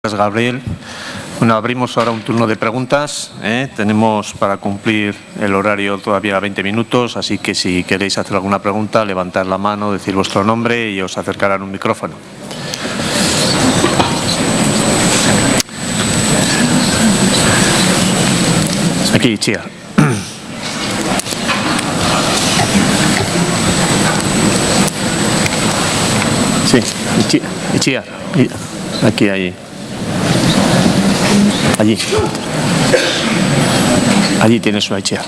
Gracias, Gabriel. Bueno, abrimos ahora un turno de preguntas. Tenemos para cumplir el horario todavía 20 minutos, así que si queréis hacer alguna pregunta, levantad la mano, decir vuestro nombre y os acercarán un micrófono. Aquí, Chía. Sí, Chía. Aquí, ahí. Allí tienes una Itziar.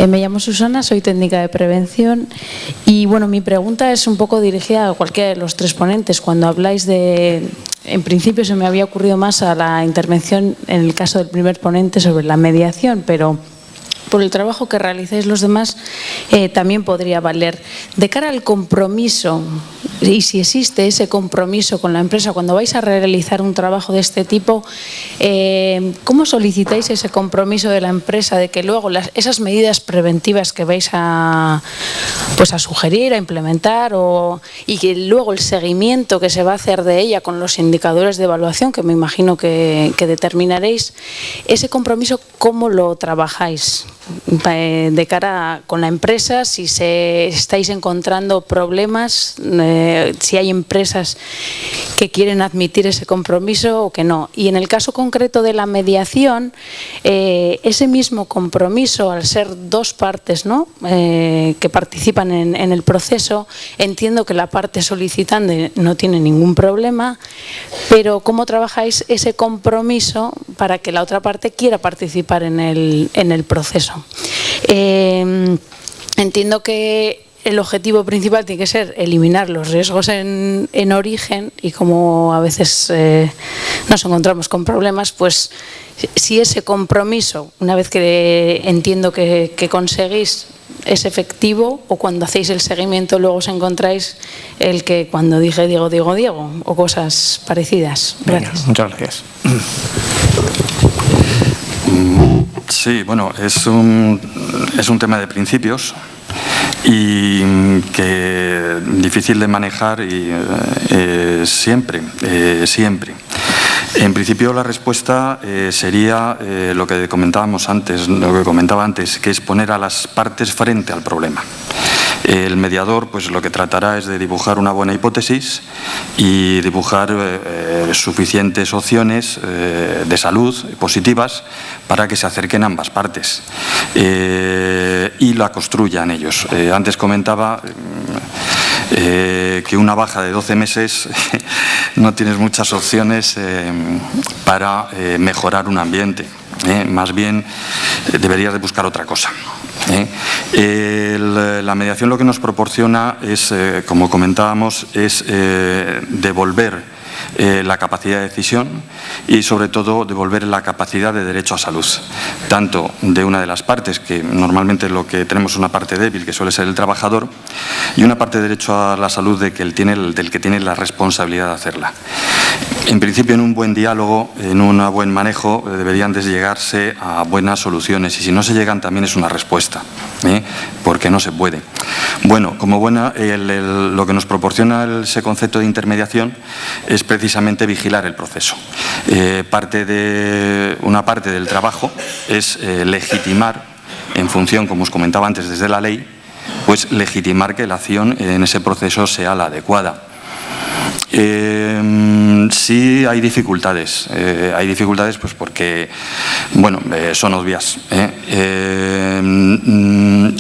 Me llamo Susana, soy técnica de prevención y bueno, mi pregunta es un poco dirigida a cualquiera de los tres ponentes. Cuando habláis de, en principio se me había ocurrido más a la intervención en el caso del primer ponente sobre la mediación, pero por el trabajo que realizáis los demás también podría valer. De cara al compromiso, y si existe ese compromiso con la empresa, cuando vais a realizar un trabajo de este tipo, ¿cómo solicitáis ese compromiso de la empresa de que luego esas medidas preventivas que vais a sugerir, a implementar, y que luego el seguimiento que se va a hacer de ella con los indicadores de evaluación, que me imagino que determinaréis, ese compromiso, ¿cómo lo trabajáis de cara con la empresa? Si estáis encontrando problemas, si hay empresas que quieren admitir ese compromiso o que no. Y en el caso concreto de la mediación, ese mismo compromiso, al ser dos partes, ¿no?, que participan en el proceso, entiendo que la parte solicitante no tiene ningún problema, pero ¿cómo trabajáis ese compromiso para que la otra parte quiera participar en el proceso? Entiendo que el objetivo principal tiene que ser eliminar los riesgos en origen, y como a veces nos encontramos con problemas, pues si ese compromiso, una vez que entiendo que conseguís, es efectivo, o cuando hacéis el seguimiento luego os encontráis el que cuando dije Diego, o cosas parecidas. Gracias. Venga, muchas gracias. Sí, bueno, es un tema de principios y que difícil de manejar y siempre. En principio la respuesta sería lo que comentaba antes, que es poner a las partes frente al problema. El mediador, pues lo que tratará es de dibujar una buena hipótesis y dibujar suficientes opciones de salud positivas para que se acerquen ambas partes y la construyan ellos. Antes comentaba que una baja de 12 meses no tienes muchas opciones para mejorar un ambiente. Más bien deberías de buscar otra cosa. La mediación lo que nos proporciona es, como comentábamos, es devolver la capacidad de decisión y sobre todo devolver la capacidad de derecho a salud, tanto de una de las partes, que normalmente lo que tenemos es una parte débil, que suele ser el trabajador, y una parte de derecho a la salud del que tiene la responsabilidad de hacerla. En principio, en un buen diálogo, en un buen manejo, deberían de llegarse a buenas soluciones, y si no se llegan también es una respuesta, porque no se puede. Bueno, lo que nos proporciona ese concepto de intermediación es precisamente vigilar el proceso. Una parte del trabajo es legitimar, en función, como os comentaba antes, desde la ley, pues legitimar que la acción en ese proceso sea la adecuada. Sí hay dificultades. Pues porque, bueno, son obvias.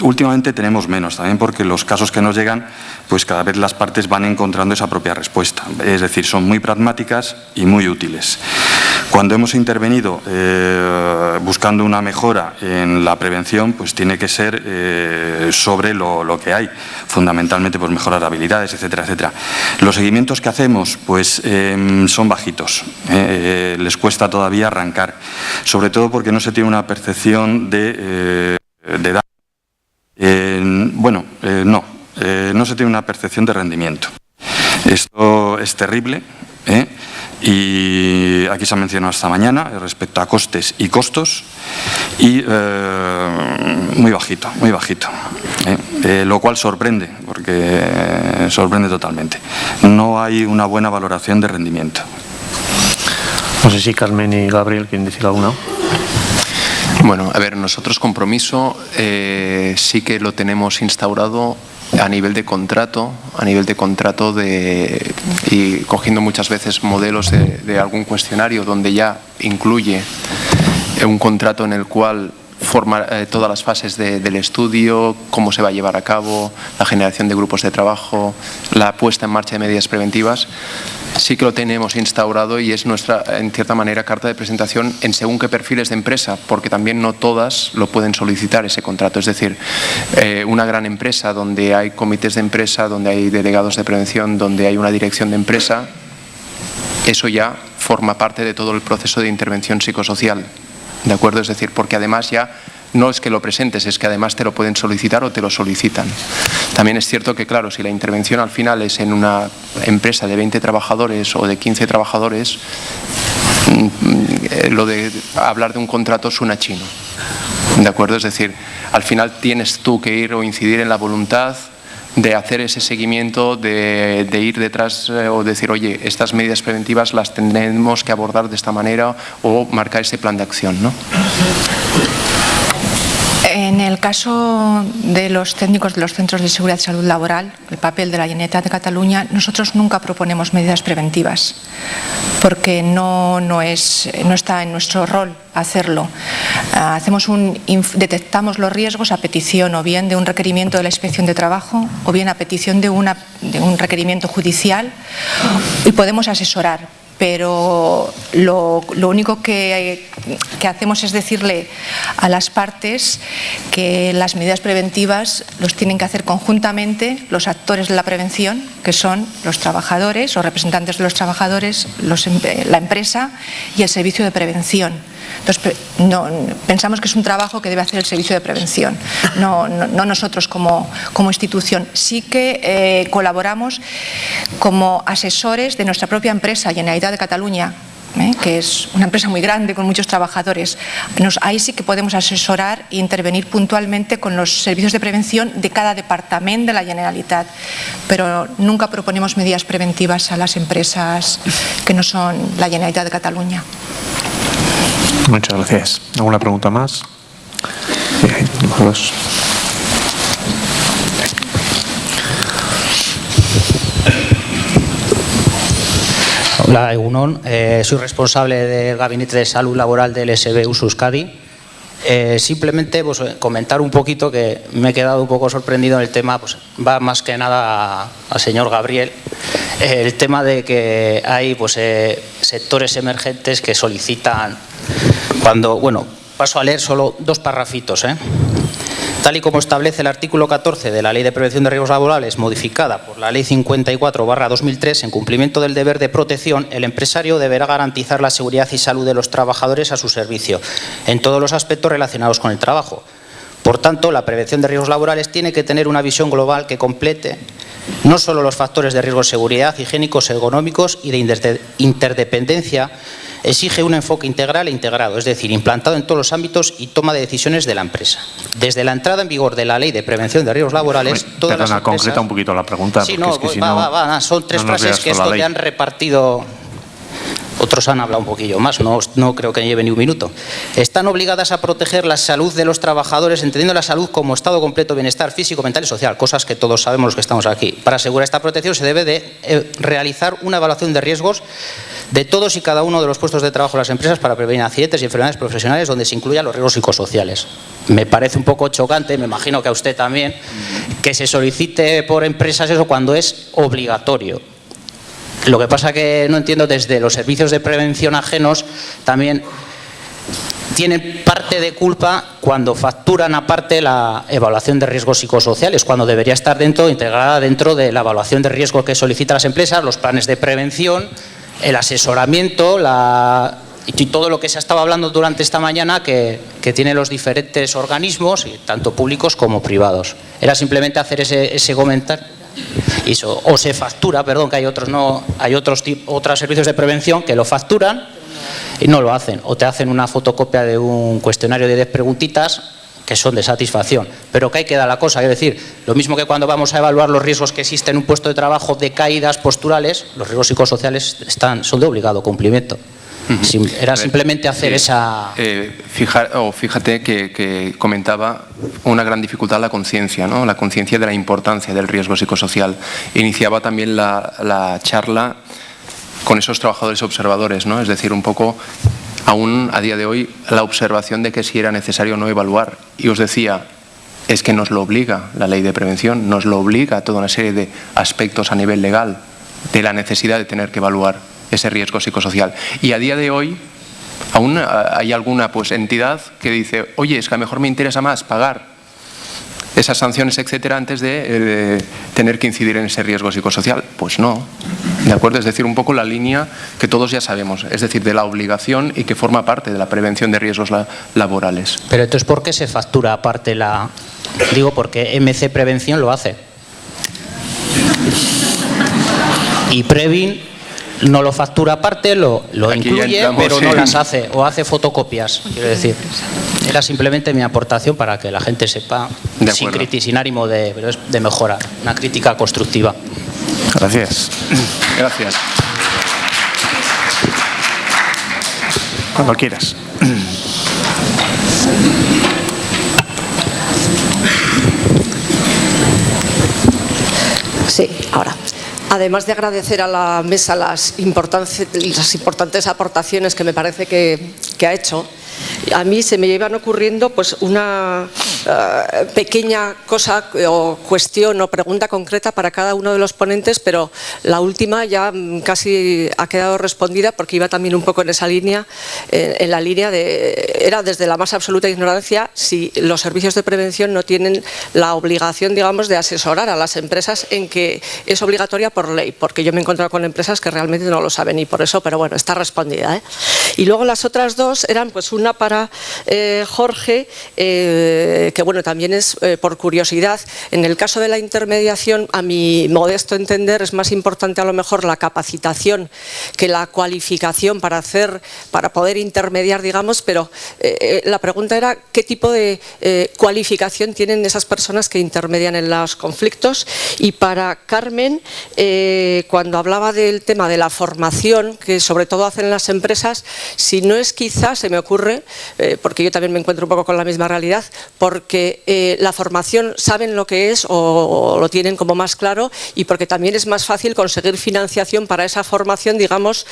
Últimamente tenemos menos, también porque los casos que nos llegan, pues cada vez las partes van encontrando esa propia respuesta. Es decir, son muy pragmáticas y muy útiles. Cuando hemos intervenido buscando una mejora en la prevención, pues tiene que ser sobre lo que hay, fundamentalmente pues mejorar habilidades, etcétera, etcétera. Los seguimientos que hacemos pues son bajitos, les cuesta todavía arrancar, sobre todo porque no se tiene una percepción de edad. No se tiene una percepción de rendimiento. Esto es terrible, Y aquí se ha mencionado esta mañana respecto a costes y costos, y muy bajito, lo cual sorprende, porque sorprende totalmente. No hay una buena valoración de rendimiento. No sé si Carmen y Gabriel quieren decir alguna. Bueno, a ver, nosotros compromiso sí que lo tenemos instaurado a nivel de contrato, y cogiendo muchas veces modelos de algún cuestionario donde ya incluye un contrato en el cual forma todas las fases del estudio, cómo se va a llevar a cabo, la generación de grupos de trabajo, la puesta en marcha de medidas preventivas. Sí que lo tenemos instaurado y es nuestra, en cierta manera, carta de presentación en según qué perfiles de empresa, porque también no todas lo pueden solicitar ese contrato. Es decir, una gran empresa donde hay comités de empresa, donde hay delegados de prevención, donde hay una dirección de empresa, eso ya forma parte de todo el proceso de intervención psicosocial. ¿De acuerdo? Es decir, porque además ya no es que lo presentes, es que además te lo pueden solicitar o te lo solicitan. También es cierto que, claro, si la intervención al final es en una empresa de 20 trabajadores o de 15 trabajadores, lo de hablar de un contrato suena chino. ¿De acuerdo? Es decir, al final tienes tú que ir o incidir en la voluntad de hacer ese seguimiento, de ir detrás o decir, oye, estas medidas preventivas las tendremos que abordar de esta manera o marcar ese plan de acción, ¿no? En el caso de los técnicos de los centros de seguridad y salud laboral, el papel de la Generalitat de Cataluña, nosotros nunca proponemos medidas preventivas porque no está en nuestro rol hacerlo. Detectamos los riesgos a petición o bien de un requerimiento de la Inspección de Trabajo o bien a petición de un requerimiento judicial y podemos asesorar. Pero lo único que hacemos es decirle a las partes que las medidas preventivas los tienen que hacer conjuntamente los actores de la prevención, que son los trabajadores o representantes de los trabajadores, la empresa y el servicio de prevención. Entonces, pensamos que es un trabajo que debe hacer el servicio de prevención, no nosotros como institución. Sí que colaboramos como asesores de nuestra propia empresa, Generalitat de Cataluña, que es una empresa muy grande con muchos trabajadores. Ahí sí que podemos asesorar e intervenir puntualmente con los servicios de prevención de cada departamento de la Generalitat, pero nunca proponemos medidas preventivas a las empresas que no son la Generalitat de Cataluña. Muchas gracias. ¿Alguna pregunta más? Dos. Hola, Egunon. Soy responsable del Gabinete de Salud Laboral del SBU Euskadi. Simplemente comentar un poquito que me he quedado un poco sorprendido en el tema, pues va más que nada al señor Gabriel, el tema de que hay sectores emergentes que solicitan paso a leer solo dos parrafitos. Tal y como establece el artículo 14 de la Ley de Prevención de Riesgos Laborales, modificada por la Ley 54/2003, en cumplimiento del deber de protección, el empresario deberá garantizar la seguridad y salud de los trabajadores a su servicio, en todos los aspectos relacionados con el trabajo. Por tanto, la prevención de riesgos laborales tiene que tener una visión global que complete no solo los factores de riesgo de seguridad, higiénicos, ergonómicos y de interdependencia. Exige un enfoque integral e integrado, es decir, implantado en todos los ámbitos y toma de decisiones de la empresa. Desde la entrada en vigor de la Ley de Prevención de Riesgos Laborales, todas las empresas... concreta un poquito la pregunta. Sí, porque es que son tres frases que esto te han repartido... Otros han hablado un poquillo más, no creo que lleve ni un minuto. Están obligadas a proteger la salud de los trabajadores, entendiendo la salud como estado completo de bienestar físico, mental y social, cosas que todos sabemos los que estamos aquí. Para asegurar esta protección se debe de realizar una evaluación de riesgos de todos y cada uno de los puestos de trabajo de las empresas para prevenir accidentes y enfermedades profesionales donde se incluyan los riesgos psicosociales. Me parece un poco chocante, me imagino que a usted también, que se solicite por empresas eso cuando es obligatorio. Lo que pasa que no entiendo, desde los servicios de prevención ajenos también tienen parte de culpa cuando facturan aparte la evaluación de riesgos psicosociales, cuando debería estar integrada dentro de la evaluación de riesgos que solicitan las empresas, los planes de prevención, el asesoramiento y todo lo que se ha estado hablando durante esta mañana que tienen los diferentes organismos, tanto públicos como privados. Era simplemente hacer ese comentario. o se factura, perdón, que hay otros otros servicios de prevención que lo facturan y no lo hacen, o te hacen una fotocopia de un cuestionario de 10 preguntitas que son de satisfacción, pero que ahí queda la cosa, es decir, lo mismo que cuando vamos a evaluar los riesgos que existen en un puesto de trabajo de caídas posturales, los riesgos psicosociales son de obligado cumplimiento. Era simplemente hacer esa... Fíjate que comentaba una gran dificultad la conciencia, ¿no? La conciencia de la importancia del riesgo psicosocial. Iniciaba también la charla con esos trabajadores observadores, ¿no? Es decir, un poco, aún a día de hoy, la observación de que si era necesario o no evaluar. Y os decía, es que nos lo obliga la ley de prevención, nos lo obliga a toda una serie de aspectos a nivel legal de la necesidad de tener que evaluar ese riesgo psicosocial. Y a día de hoy aún hay alguna entidad que dice, oye, es que a lo mejor me interesa más pagar esas sanciones, etcétera, antes de tener que incidir en ese riesgo psicosocial. Pues no, ¿de acuerdo? Es decir, un poco la línea que todos ya sabemos, es decir, de la obligación y que forma parte de la prevención de riesgos laborales. Pero entonces, ¿por qué se factura aparte Digo, porque MC Prevención lo hace. Y Previn no lo factura aparte, lo incluye, pero no las hace, o hace fotocopias, quiero decir. Era simplemente mi aportación para que la gente sepa, sin ánimo de mejora, una crítica constructiva. Gracias. Gracias. Cuando quieras. Sí, ahora. Además de agradecer a la mesa las importantes aportaciones que me parece que ha hecho, a mí se me iban ocurriendo una pequeña cosa o cuestión o pregunta concreta para cada uno de los ponentes, pero la última ya casi ha quedado respondida porque iba también un poco en esa línea, en la línea era desde la más absoluta ignorancia si los servicios de prevención no tienen la obligación, digamos, de asesorar a las empresas en que es obligatoria por ley, porque yo me he encontrado con empresas que realmente no lo saben y por eso, pero bueno, está respondida, ¿eh? Y luego las otras dos eran una para Jorge, que bueno, también es por curiosidad. En el caso de la intermediación, a mi modesto entender, es más importante a lo mejor la capacitación que la cualificación para poder intermediar, digamos, pero la pregunta era qué tipo de cualificación tienen esas personas que intermedian en los conflictos. Y para Carmen, cuando hablaba del tema de la formación, que sobre todo hacen las empresas, si no es quizás, se me ocurre, porque yo también me encuentro un poco con la misma realidad, porque la formación saben lo que es o lo tienen como más claro, y porque también es más fácil conseguir financiación para esa formación, digamos,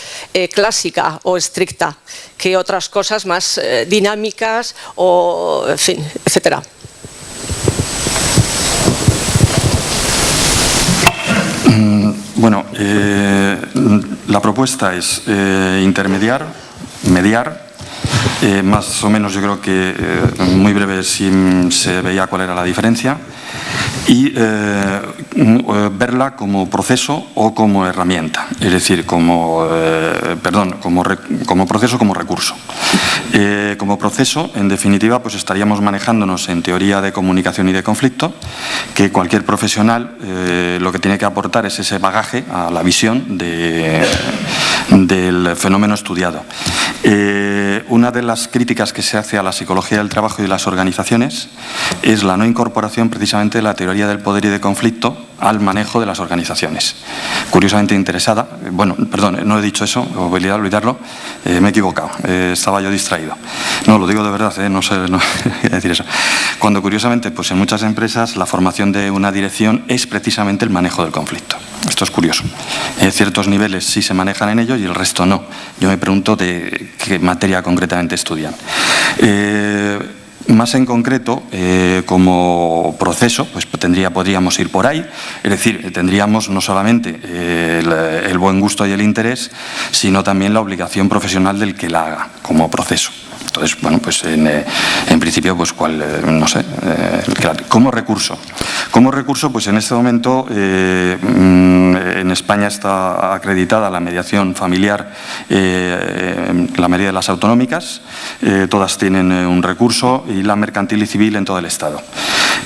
clásica o estricta, que otras cosas más dinámicas o, en fin, etcétera. Bueno, la propuesta es intermediar, mediar. Más o menos yo creo que muy breve se veía cuál era la diferencia, y verla como proceso o como herramienta, es decir, como proceso, como recurso. Como proceso, en definitiva, pues estaríamos manejándonos en teoría de comunicación y de conflicto, que cualquier profesional lo que tiene que aportar es ese bagaje a la visión del fenómeno estudiado. Una de las críticas que se hace a la psicología del trabajo y de las organizaciones es la no incorporación precisamente de la teoría del poder y de conflicto al manejo de las organizaciones. Curiosamente interesada, bueno, perdón, no he dicho eso, voy a olvidarlo, me he equivocado, estaba yo distraído. No, lo digo de verdad, no sé, no voy a decir eso. Cuando curiosamente, pues en muchas empresas la formación de una dirección es precisamente el manejo del conflicto. Esto es curioso. Ciertos niveles sí se manejan en ello y el resto no. Yo me pregunto de qué materia concretamente estudian. Más en concreto, como proceso, pues podríamos ir por ahí, es decir, tendríamos no solamente el buen gusto y el interés, sino también la obligación profesional del que la haga como proceso. Entonces, bueno, pues en principio, pues no sé, como recurso. Como recurso, pues en este momento en España está acreditada la mediación familiar, la mayoría de las autonómicas, todas tienen un recurso, y la mercantil y civil en todo el Estado.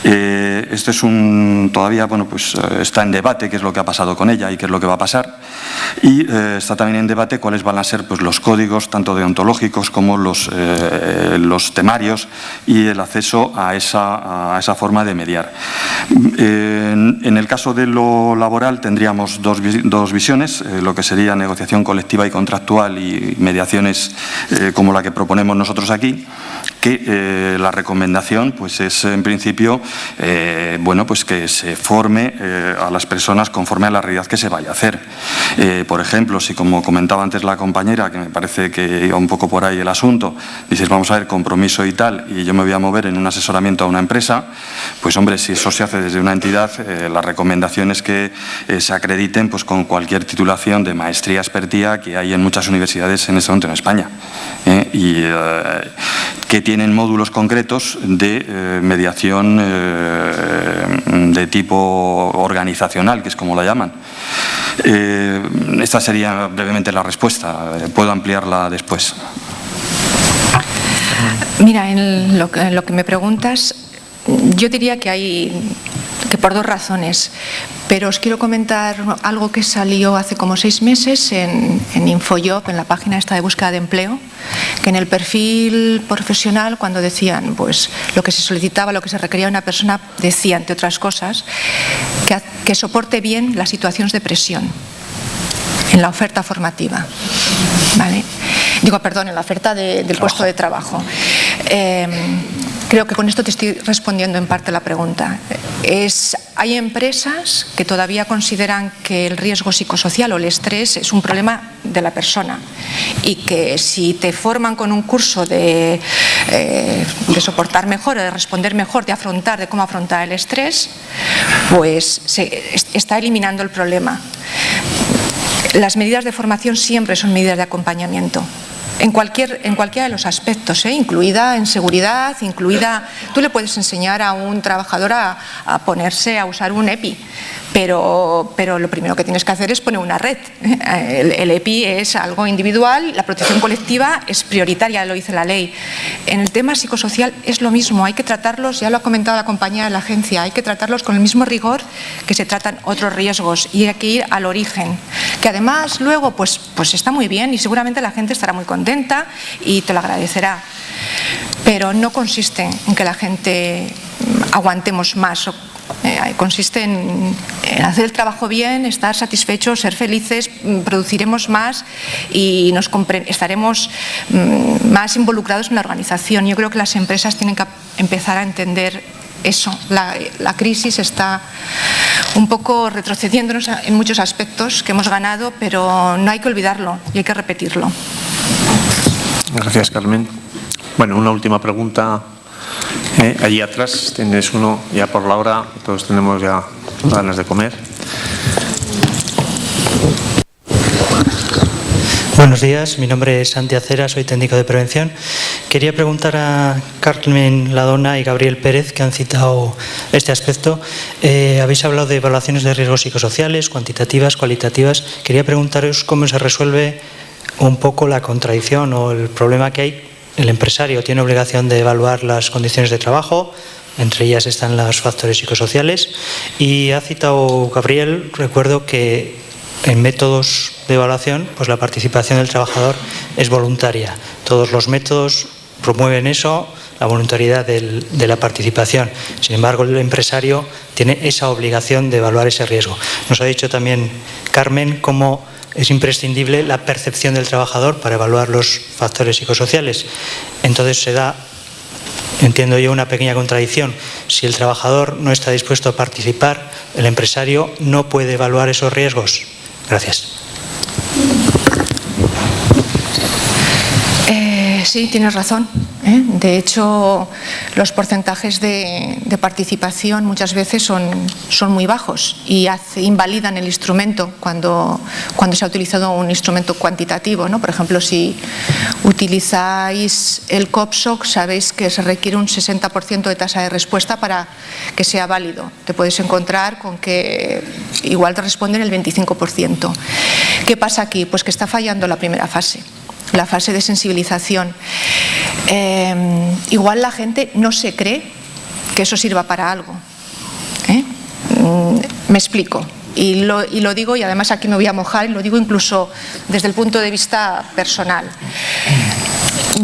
Esto es todavía, bueno, pues está en debate qué es lo que ha pasado con ella y qué es lo que va a pasar. Y está también en debate cuáles van a ser pues, los códigos, tanto deontológicos como los temarios y el acceso a esa forma de mediar. En el caso de lo laboral tendríamos dos visiones, lo que sería negociación colectiva y contractual y mediaciones como la que proponemos nosotros aquí, que la recomendación pues es en principio bueno, pues que se forme a las personas conforme a la realidad que se vaya a hacer. Por ejemplo, si como comentaba antes la compañera, que me parece que iba un poco por ahí el asunto, dices vamos a ver compromiso y tal, y yo me voy a mover en un asesoramiento a una empresa, pues hombre, si eso se hace desde una entidad, la recomendación es que se acrediten pues con cualquier titulación de maestría, expertía que hay en muchas universidades en este momento en España, y que tienen módulos concretos de mediación de tipo organizacional, que es como la llaman. Esta sería brevemente la respuesta. Puedo ampliarla después. Mira, en lo que me preguntas, yo diría que por dos razones, pero os quiero comentar algo que salió hace como 6 meses en Infojob, en la página esta de búsqueda de empleo, que en el perfil profesional, cuando decían pues lo que se solicitaba, lo que se requería de una persona, decía, entre otras cosas, que soporte bien las situaciones de presión en la oferta formativa, ¿vale? Digo, perdón, en la oferta del puesto de trabajo. Creo que con esto te estoy respondiendo en parte la pregunta. Hay empresas que todavía consideran que el riesgo psicosocial o el estrés es un problema de la persona y que si te forman con un curso de soportar mejor, de responder mejor, de cómo afrontar el estrés, pues se está eliminando el problema. Las medidas de formación siempre son medidas de acompañamiento. En cualquiera de los aspectos, incluida en seguridad, tú le puedes enseñar a un trabajador a ponerse a usar un EPI, pero lo primero que tienes que hacer es poner una red. El EPI es algo individual, la protección colectiva es prioritaria, lo dice la ley. En el tema psicosocial es lo mismo, hay que tratarlos, ya lo ha comentado la compañía de la agencia, hay que tratarlos con el mismo rigor que se tratan otros riesgos y hay que ir al origen, que además luego pues está muy bien y seguramente la gente estará muy contenta y te lo agradecerá, pero no consiste en que la gente aguantemos más, consiste en hacer el trabajo bien, estar satisfechos, ser felices, produciremos más y estaremos más involucrados en la organización. Yo creo que las empresas tienen que empezar a entender eso. La crisis está un poco retrocediéndonos en muchos aspectos que hemos ganado, pero no hay que olvidarlo y hay que repetirlo. Gracias, Carmen. Bueno, una última pregunta. Allí atrás tienes uno, ya por la hora, todos tenemos ya ganas de comer. Buenos días, mi nombre es Santi Acera, soy técnico de prevención. Quería preguntar a Carmen Ladona y Gabriel Pérez, que han citado este aspecto. Habéis hablado de evaluaciones de riesgos psicosociales, cuantitativas, cualitativas. Quería preguntaros cómo se resuelve un poco la contradicción o el problema que hay. El empresario tiene obligación de evaluar las condiciones de trabajo, entre ellas están los factores psicosociales, y ha citado Gabriel, recuerdo que en métodos de evaluación, pues la participación del trabajador es voluntaria. Todos los métodos promueven eso, la voluntariedad de la participación. Sin embargo, el empresario tiene esa obligación de evaluar ese riesgo. Nos ha dicho también Carmen cómo es imprescindible la percepción del trabajador para evaluar los factores psicosociales. Entonces se da, entiendo yo, una pequeña contradicción. Si el trabajador no está dispuesto a participar, el empresario no puede evaluar esos riesgos. Gracias. Sí, tienes razón. De hecho, los porcentajes de participación muchas veces son muy bajos y invalidan el instrumento cuando se ha utilizado un instrumento cuantitativo, ¿no? Por ejemplo, si utilizáis el COPSOC, sabéis que se requiere un 60% de tasa de respuesta para que sea válido. Te puedes encontrar con que igual te responden el 25%. ¿Qué pasa aquí? Pues que está fallando la primera fase. La fase de sensibilización. Igual la gente no se cree que eso sirva para algo. Me explico. Y lo digo, y además aquí me voy a mojar, y lo digo incluso desde el punto de vista personal.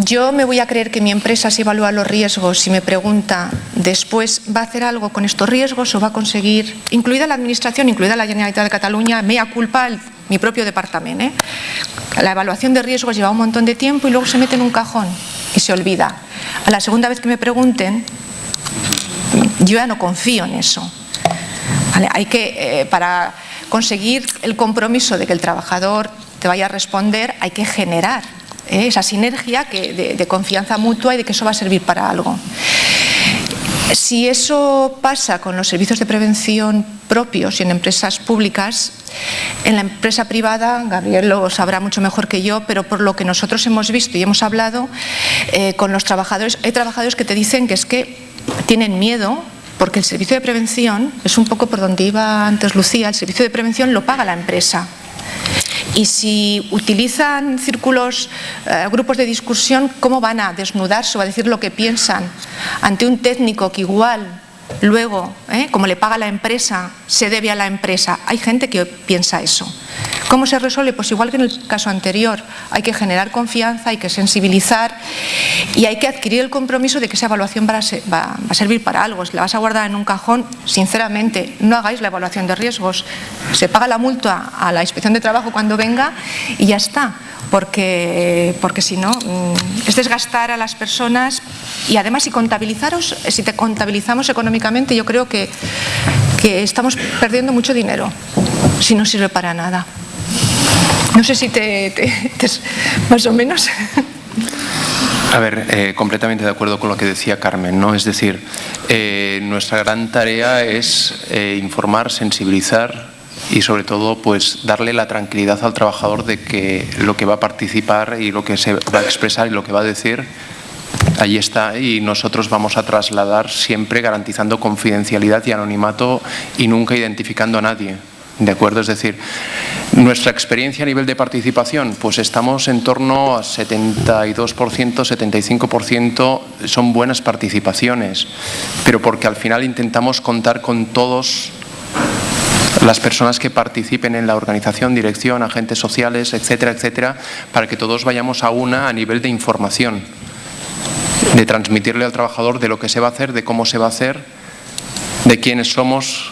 Yo me voy a creer que mi empresa, si evalúa los riesgos, si me pregunta después, ¿va a hacer algo con estos riesgos o va a conseguir, incluida la Administración, incluida la Generalitat de Cataluña, mea culpa mi propio departamento? La evaluación de riesgos lleva un montón de tiempo y luego se mete en un cajón y se olvida. A la segunda vez que me pregunten, yo ya no confío en eso. ¿Vale? Hay que, para conseguir el compromiso de que el trabajador te vaya a responder, hay que generar esa sinergia de confianza mutua y de que eso va a servir para algo. Si eso pasa con los servicios de prevención propios y en empresas públicas, en la empresa privada, Gabriel lo sabrá mucho mejor que yo, pero por lo que nosotros hemos visto y hemos hablado con los trabajadores, hay trabajadores que te dicen que es que tienen miedo porque el servicio de prevención, es un poco por donde iba antes Lucía, el servicio de prevención lo paga la empresa. Y si utilizan círculos, grupos de discusión, ¿cómo van a desnudarse o a decir lo que piensan ante un técnico que igual luego, como le paga la empresa, se debe a la empresa? Hay gente que piensa eso. ¿Cómo se resuelve? Pues igual que en el caso anterior, hay que generar confianza, hay que sensibilizar y hay que adquirir el compromiso de que esa evaluación va a servir para algo. Si la vas a guardar en un cajón, sinceramente, no hagáis la evaluación de riesgos. Se paga la multa a la Inspección de Trabajo cuando venga y ya está. Porque si no, es desgastar a las personas y además si te contabilizamos económicamente, yo creo que estamos perdiendo mucho dinero si no sirve para nada. No sé si más o menos. A ver, completamente de acuerdo con lo que decía Carmen, ¿no? Es decir, nuestra gran tarea es informar, sensibilizar y sobre todo pues darle la tranquilidad al trabajador de que lo que va a participar y lo que se va a expresar y lo que va a decir, ahí está, y nosotros vamos a trasladar siempre garantizando confidencialidad y anonimato y nunca identificando a nadie. ¿De acuerdo? Es decir, nuestra experiencia a nivel de participación, pues estamos en torno a 72%, 75%, son buenas participaciones, pero porque al final intentamos contar con todos las personas que participen en la organización, dirección, agentes sociales, etcétera, etcétera, para que todos vayamos a una a nivel de información, de transmitirle al trabajador de lo que se va a hacer, de cómo se va a hacer, de quiénes somos,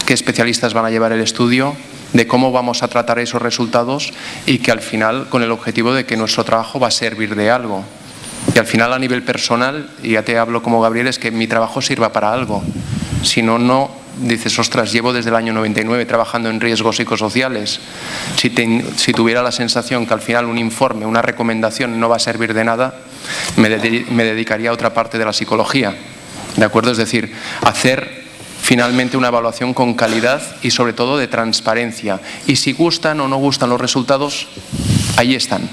qué especialistas van a llevar el estudio, de cómo vamos a tratar esos resultados y que al final con el objetivo de que nuestro trabajo va a servir de algo. Y al final a nivel personal, y ya te hablo como Gabriel, es que mi trabajo sirva para algo. Si no, no dices, ostras, llevo desde el año 99 trabajando en riesgos psicosociales. Si tuviera la sensación que al final un informe, una recomendación no va a servir de nada, me dedicaría a otra parte de la psicología. ¿De acuerdo? Es decir, hacer finalmente una evaluación con calidad y sobre todo de transparencia. Y si gustan o no gustan los resultados, ahí están.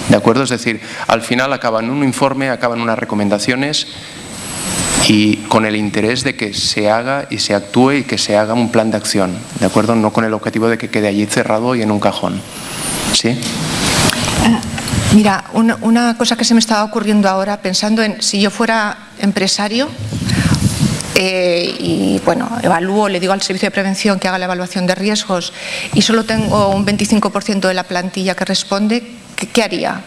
¿De acuerdo? Es decir, al final acaban un informe, acaban unas recomendaciones y con el interés de que se haga y se actúe y que se haga un plan de acción. ¿De acuerdo? No con el objetivo de que quede allí cerrado y en un cajón. ¿Sí? Mira, una cosa que se me estaba ocurriendo ahora, pensando en si yo fuera empresario, y bueno, evalúo, le digo al servicio de prevención que haga la evaluación de riesgos y solo tengo un 25% de la plantilla que responde, ¿qué haría?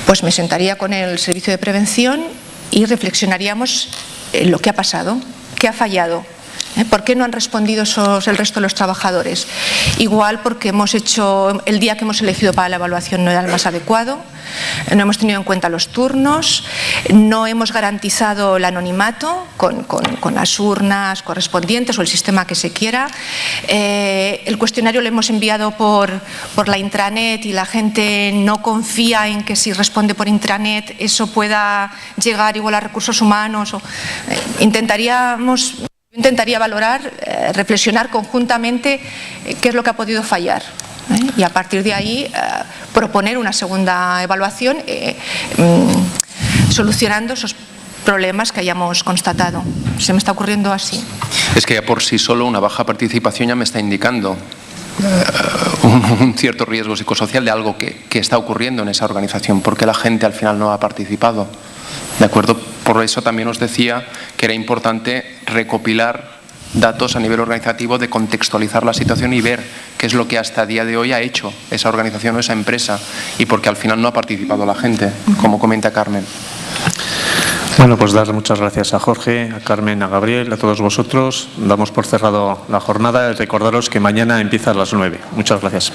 Pues me sentaría con el servicio de prevención y reflexionaríamos en lo que ha pasado, qué ha fallado. ¿Por qué no han respondido el resto de los trabajadores? Igual porque el día que hemos elegido para la evaluación no era el más adecuado, no hemos tenido en cuenta los turnos, no hemos garantizado el anonimato con las urnas correspondientes o el sistema que se quiera. El cuestionario lo hemos enviado por la intranet y la gente no confía en que si responde por intranet eso pueda llegar igual a recursos humanos. Intentaría valorar, reflexionar conjuntamente qué es lo que ha podido fallar y a partir de ahí proponer una segunda evaluación solucionando esos problemas que hayamos constatado. Se me está ocurriendo así. Es que ya por sí solo una baja participación ya me está indicando un cierto riesgo psicosocial de algo que está ocurriendo en esa organización, porque la gente al final no ha participado. ¿De acuerdo? Por eso también os decía que era importante recopilar datos a nivel organizativo, de contextualizar la situación y ver qué es lo que hasta el día de hoy ha hecho esa organización o esa empresa, y porque al final no ha participado la gente, como comenta Carmen. Bueno, pues dar muchas gracias a Jorge, a Carmen, a Gabriel, a todos vosotros. Damos por cerrado la jornada y recordaros que mañana empieza a las 9. Muchas gracias.